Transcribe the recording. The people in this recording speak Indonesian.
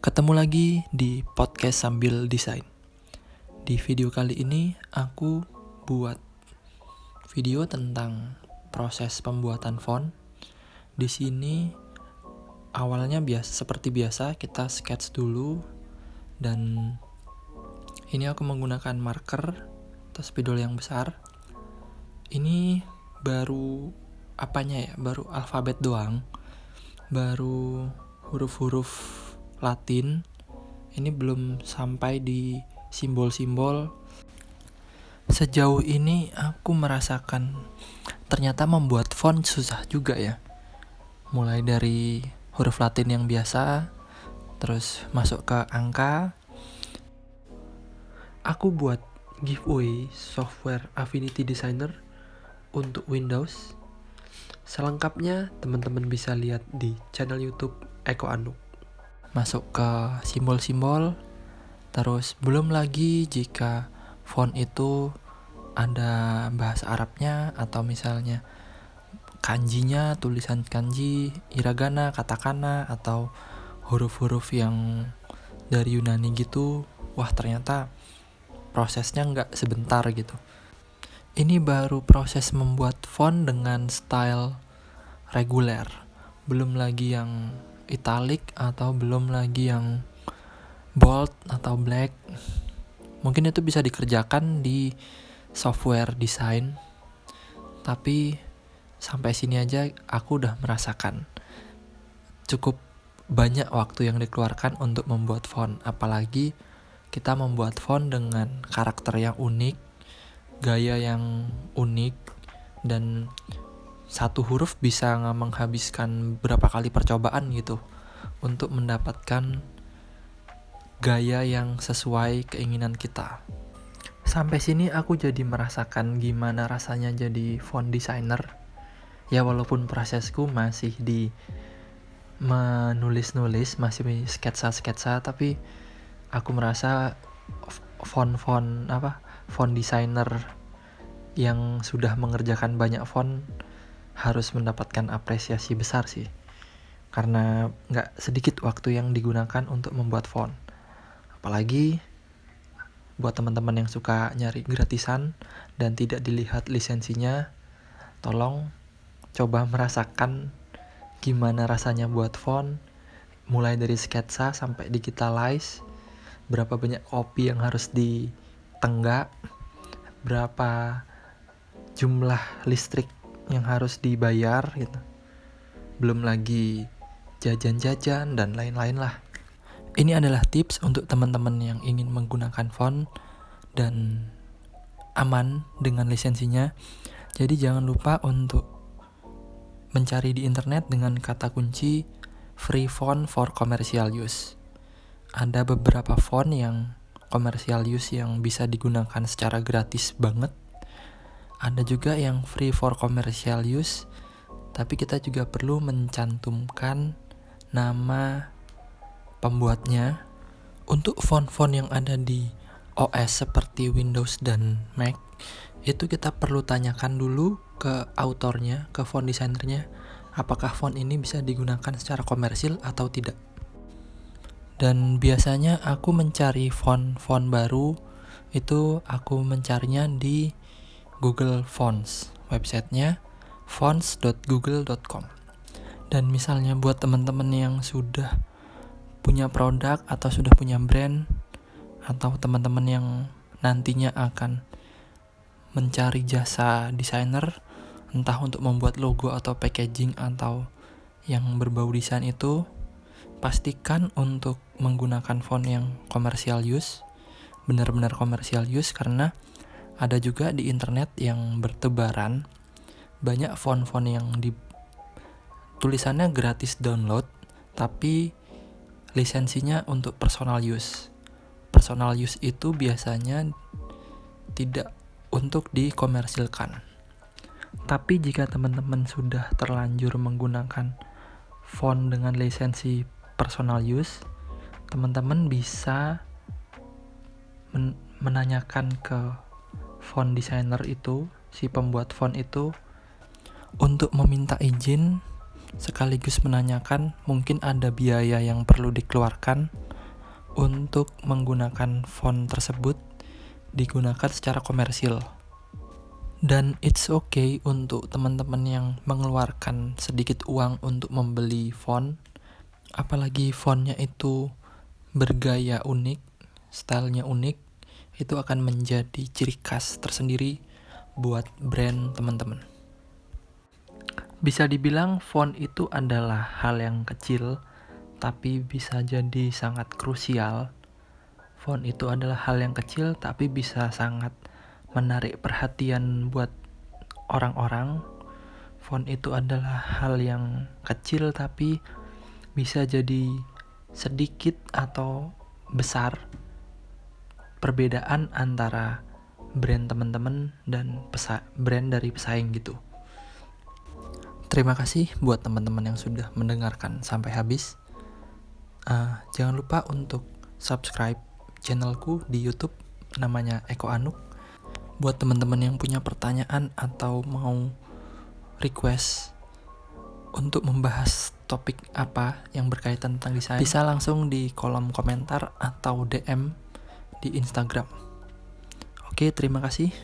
Ketemu lagi di podcast sambil desain. Di video kali ini aku buat video tentang proses pembuatan font. Di sini awalnya seperti biasa kita sketch dulu, dan ini aku menggunakan marker atau spidol yang besar. Ini baru baru alfabet doang, baru huruf-huruf Latin. Ini belum sampai di simbol-simbol. Sejauh ini aku merasakan ternyata membuat font susah juga ya. Mulai dari huruf Latin yang biasa, terus masuk ke angka. Aku buat giveaway software Affinity Designer untuk Windows. Selengkapnya teman-teman bisa lihat di channel YouTube Eko Anu. Masuk ke simbol-simbol, terus belum lagi jika font itu ada bahasa Arabnya atau misalnya kanjinya, tulisan kanji, hiragana, katakana, atau huruf-huruf yang dari Yunani gitu. Wah, ternyata prosesnya nggak sebentar gitu. Ini baru proses membuat font dengan style reguler, belum lagi yang italic atau belum lagi yang bold atau black. Mungkin itu bisa dikerjakan di software desain, tapi sampai sini aja aku udah merasakan cukup banyak waktu yang dikeluarkan untuk membuat font. Apalagi kita membuat font dengan karakter yang unik, gaya yang unik, dan satu huruf bisa menghabiskan berapa kali percobaan gitu untuk mendapatkan gaya yang sesuai keinginan kita. Sampai sini aku jadi merasakan gimana rasanya jadi font designer. Ya, walaupun prosesku masih di menulis-nulis, masih sketsa-sketsa, tapi aku merasa font designer yang sudah mengerjakan banyak font harus mendapatkan apresiasi besar sih, karena gak sedikit waktu yang digunakan untuk membuat font. Apalagi buat teman-teman yang suka nyari gratisan dan tidak dilihat lisensinya, tolong coba merasakan gimana rasanya buat font, mulai dari sketsa sampai digitalize, berapa banyak kopi yang harus ditenggak, berapa jumlah listrik yang harus dibayar gitu. Belum lagi jajan-jajan dan lain-lain lah. Ini adalah tips untuk teman-teman yang ingin menggunakan font dan aman dengan lisensinya. Jadi jangan lupa untuk mencari di internet dengan kata kunci free font for commercial use. Ada beberapa font yang commercial use yang bisa digunakan secara gratis banget. Ada juga yang free for commercial use, tapi kita juga perlu mencantumkan nama pembuatnya. Untuk font-font yang ada di OS seperti Windows dan Mac, itu kita perlu tanyakan dulu ke autornya, ke font desainernya, apakah font ini bisa digunakan secara komersil atau tidak. Dan biasanya aku mencari font-font baru itu aku mencarinya di Google Fonts, websitenya fonts.google.com. Dan misalnya buat teman-teman yang sudah punya produk atau sudah punya brand, atau teman-teman yang nantinya akan mencari jasa desainer, entah untuk membuat logo atau packaging atau yang berbau desain, itu pastikan untuk menggunakan font yang commercial use, benar-benar commercial use, karena ada juga di internet yang bertebaran banyak font-font yang tulisannya gratis download, tapi lisensinya untuk personal use. Personal use itu biasanya tidak untuk dikomersilkan. Tapi jika teman-teman sudah terlanjur menggunakan font dengan lisensi personal use, teman-teman bisa menanyakan ke font designer itu, si pembuat font itu, untuk meminta izin, sekaligus menanyakan mungkin ada biaya yang perlu dikeluarkan untuk menggunakan font tersebut digunakan secara komersil. Dan it's okay untuk teman-teman yang mengeluarkan sedikit uang untuk membeli font, apalagi fontnya itu bergaya unik, stylenya unik, itu akan menjadi ciri khas tersendiri buat brand teman-teman. Bisa dibilang font itu adalah hal yang kecil, tapi bisa jadi sangat krusial. Font itu adalah hal yang kecil, tapi bisa sangat menarik perhatian buat orang-orang. Font itu adalah hal yang kecil, tapi bisa jadi sedikit atau besar perbedaan antara brand teman-teman dan brand dari pesaing gitu. Terima kasih buat teman-teman yang sudah mendengarkan sampai habis. Jangan lupa untuk subscribe channelku di YouTube, namanya Eko Anuk. Buat teman-teman yang punya pertanyaan atau mau request untuk membahas topik apa yang berkaitan tentang desain, bisa langsung di kolom komentar atau DM di Instagram. Oke, terima kasih.